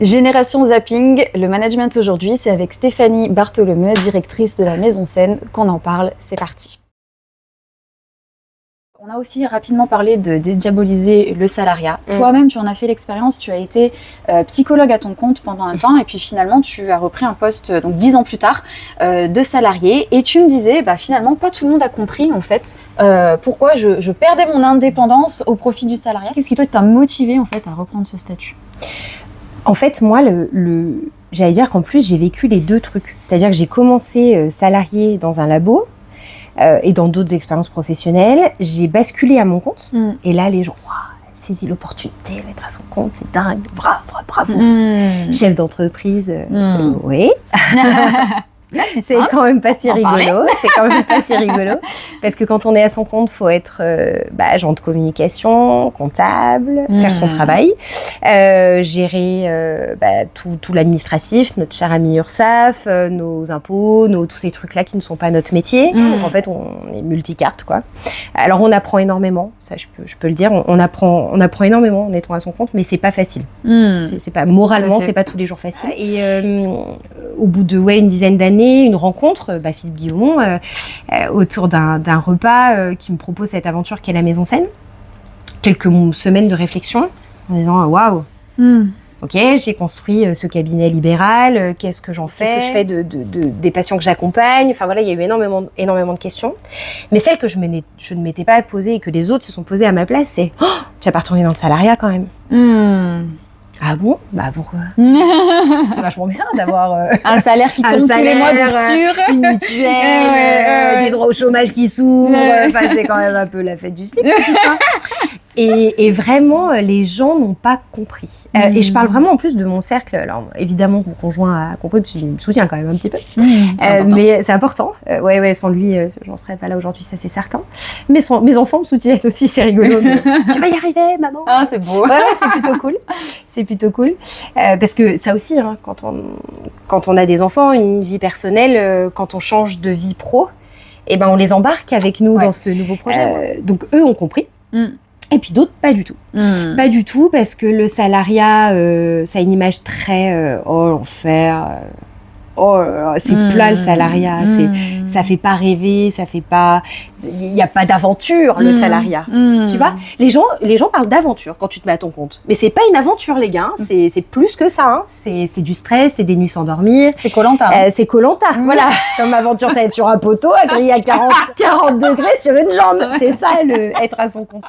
Génération Zapping, le management aujourd'hui, c'est avec Stéphanie Bartholomeu, directrice de la Maison Sen, qu'on en parle. C'est parti. On a aussi rapidement parlé de dédiaboliser le salariat. Toi-même, tu en as fait l'expérience, tu as été psychologue à ton compte pendant un temps et puis finalement, tu as repris un poste, donc 10 ans plus tard, de salarié. Et tu me disais, finalement, pas tout le monde a compris en fait pourquoi je perdais mon indépendance au profit du salariat. Qu'est-ce qui toi t'a motivé en fait à reprendre ce statut ? En fait, moi, j'allais dire qu'en plus, j'ai vécu les deux trucs. C'est-à-dire que j'ai commencé salarié dans un labo et dans d'autres expériences professionnelles. J'ai basculé à mon compte. Et là, les gens, waouh, saisit l'opportunité d'être à son compte, c'est dingue. Bravo. Chef d'entreprise, oui. C'est quand même pas si rigolo. C'est quand même pas si rigolo. Parce que quand on est à son compte, faut être agent de communication, comptable, faire son travail, gérer tout l'administratif, notre cher ami URSSAF, nos impôts, tous ces trucs-là qui ne sont pas notre métier. Donc en fait, on est multicarte, quoi. Alors on apprend énormément, ça je peux le dire. On apprend énormément en étant à son compte, mais c'est pas facile. C'est pas moralement, c'est pas tous les jours facile. Et au bout de une dizaine d'années, une rencontre, Philippe Guillaumont, autour d'un repas qui me propose cette aventure qu'est la Maison Sen. Quelques semaines de réflexion en disant waouh, ok, j'ai construit ce cabinet libéral, qu'est-ce que j'en fais, qu'est-ce que je fais des patients que j'accompagne. Enfin voilà, il y a eu énormément de questions. Mais celle que je ne m'étais pas posée et que les autres se sont posées à ma place, c'est tu vas pas retourner dans le salariat quand même. Ah bon ? Pourquoi ? C'est vachement bien d'avoir un salaire qui tombe tous les mois de sûr, une mutuelle, des droits au chômage qui s'ouvrent. Enfin, c'est quand même un peu la fête du slip, cette histoire. Et vraiment, les gens n'ont pas compris. Et je parle vraiment en plus de mon cercle. Alors, évidemment, mon conjoint a compris, parce qu'il me soutient quand même un petit peu. Mais c'est important. Sans lui, j'en serais pas là aujourd'hui, ça c'est certain. Mais mes enfants me soutiennent aussi, c'est rigolo. Tu vas y arriver, maman. Ah, c'est beau. Ouais, c'est plutôt cool. C'est plutôt cool. Parce que ça aussi, quand on a des enfants, une vie personnelle, quand on change de vie pro, on les embarque avec nous dans ce nouveau projet. Donc, eux ont compris. Et puis d'autres, pas du tout. Pas du tout, parce que le salariat, ça a une image très l'enfer. C'est plat le salariat. Ça fait pas rêver, il n'y a pas d'aventure, le salariat. Tu vois, les gens parlent d'aventure quand tu te mets à ton compte. Mais c'est pas une aventure, les gars. C'est plus que ça. C'est du stress, c'est des nuits sans dormir. C'est Koh-Lanta. C'est Koh-Lanta, voilà. Comme aventure, ça va être sur un poteau, à griller à 40 degrés sur une jambe. C'est ça, être à son compte.